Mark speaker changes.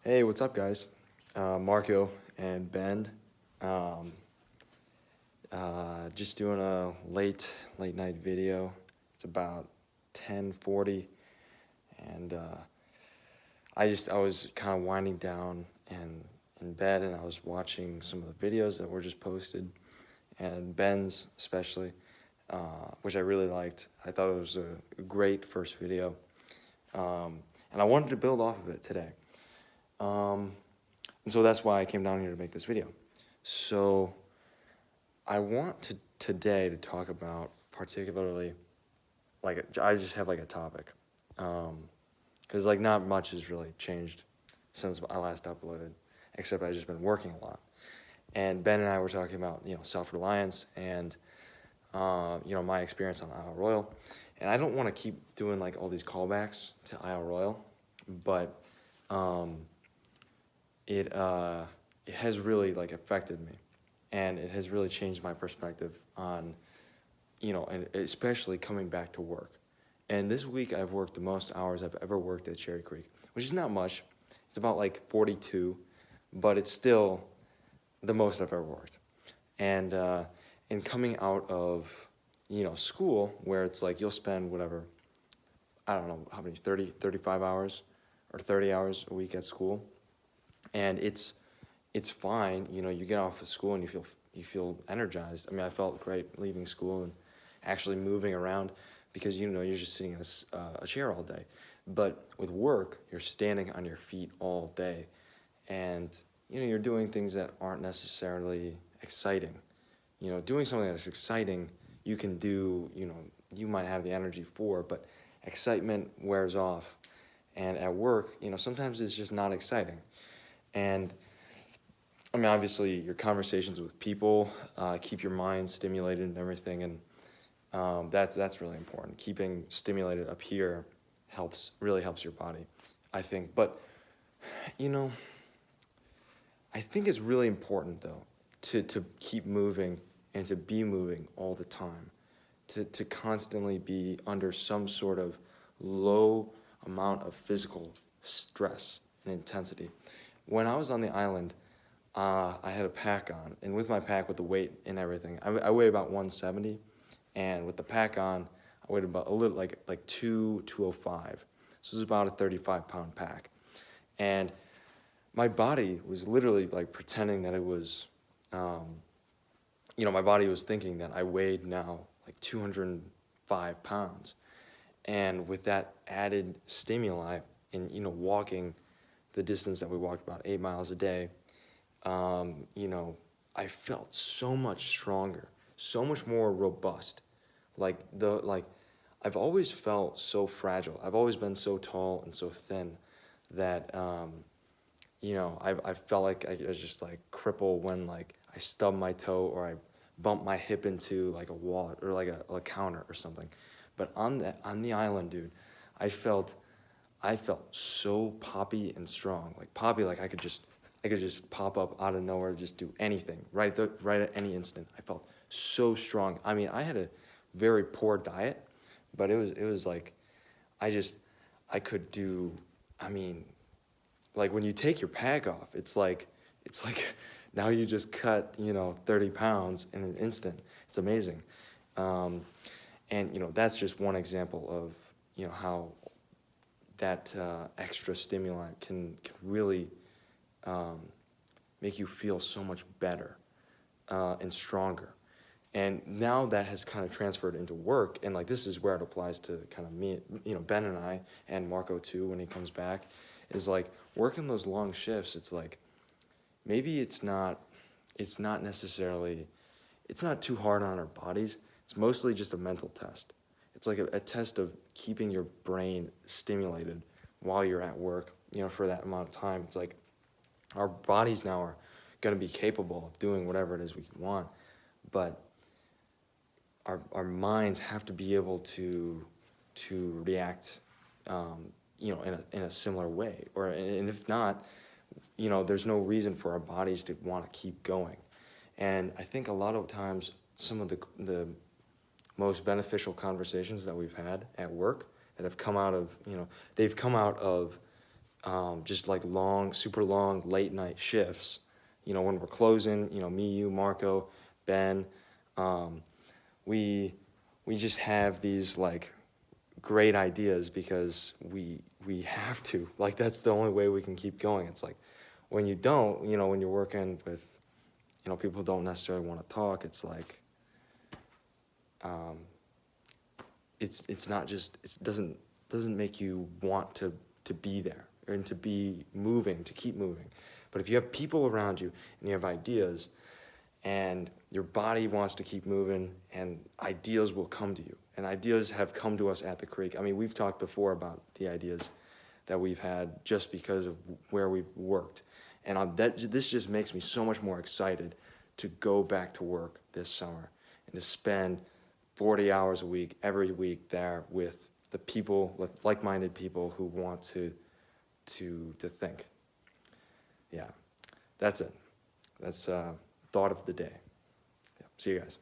Speaker 1: Hey, what's up, guys? Marco and Ben. Um, just doing a late night video. It's about 10:40, and I was kind of winding down and in bed, and I was watching some of the videos that were just posted, and Ben's especially, which I really liked. I thought it was a great first video, and I wanted to build off of it today. Um, and so that's why I came down here to make this video. So I want to today to talk about particularly I just have like a topic, because like not much has really changed since I last uploaded, except I've just been working a lot. And Ben and I were talking about self-reliance and my experience on Isle Royal, and I don't want to keep doing like all these callbacks to Isle Royal, but um, it has really like affected me, and it has really changed my perspective on and especially coming back to work. And this week I've worked the most hours I've ever worked at Cherry Creek, which is not much. It's about like 42, but it's still the most I've ever worked. And coming out of school, where it's like you'll spend whatever, I don't know how many, 30, 35 hours or 30 hours a week at school, and it's fine. You get off of school and you feel energized. I mean, I felt great leaving school and actually moving around, because you're just sitting in a chair all day. But with work, you're standing on your feet all day, and you're doing things that aren't necessarily exciting. Doing something that's exciting, you can do. You might have the energy for, but excitement wears off. And at work, sometimes it's just not exciting. And I mean, obviously, your conversations with people keep your mind stimulated and everything, and that's really important. Keeping stimulated up here really helps your body, I think. But you know, I think it's really important though to keep moving and to be moving all the time, to constantly be under some sort of low amount of physical stress and intensity. When I was on the island, I had a pack on, and with my pack, with the weight and everything, I weigh about 170, and with the pack on, I weighed about a little like 205. So it's about a 35-pound pack, and my body was literally like pretending that it was, my body was thinking that I weighed now like 205 pounds, and with that added stimuli in walking the distance that we walked, about 8 miles a day, um, you know, I felt so much stronger, so much more robust. Like I've always felt so fragile. I've always been so tall and so thin that I felt like I was just like crippled when like I stubbed my toe or I bumped my hip into like a wall or like a counter or something. But on the island, dude, I felt I felt so poppy and strong. Like poppy, like I could just pop up out of nowhere, just do anything right at any instant. I felt so strong. I mean, I had a very poor diet, but it was like I just I could do. I mean, like when you take your pack off, it's like now you just cut 30 pounds in an instant. It's amazing. Um, and that's just one example of how that extra stimulant can really um, make you feel so much better and stronger. And now that has kind of transferred into work, and like this is where it applies to kind of me, Ben and I, and Marco too when he comes back, is like working those long shifts. It's like maybe it's not necessarily, it's not too hard on our bodies. It's mostly just a mental test. It's like a test of keeping your brain stimulated while you're at work, for that amount of time. It's like our bodies now are going to be capable of doing whatever it is we want, but our minds have to be able to react, in a similar way, and if not, there's no reason for our bodies to want to keep going. And I think a lot of times some of the most beneficial conversations that we've had at work that have come out of they've come out of just like long, super long late night shifts. You know, when we're closing, you know, me, you, Marco, Ben, we just have these like great ideas because we have to. Like that's the only way we can keep going. It's like when you don't, you know, when you're working with, you know, people who don't necessarily want to talk, it's like it's not just, it doesn't make you want to be there and to be moving, to keep moving. But if you have people around you and you have ideas and your body wants to keep moving, and ideas will come to you. And ideas have come to us at the creek. I mean, we've talked before about the ideas that we've had just because of where we've worked. And this just makes me so much more excited to go back to work this summer and to spend 40 hours a week, every week there with the people, with like-minded people who want to think. Yeah, that's it. That's thought of the day. Yeah, see you guys.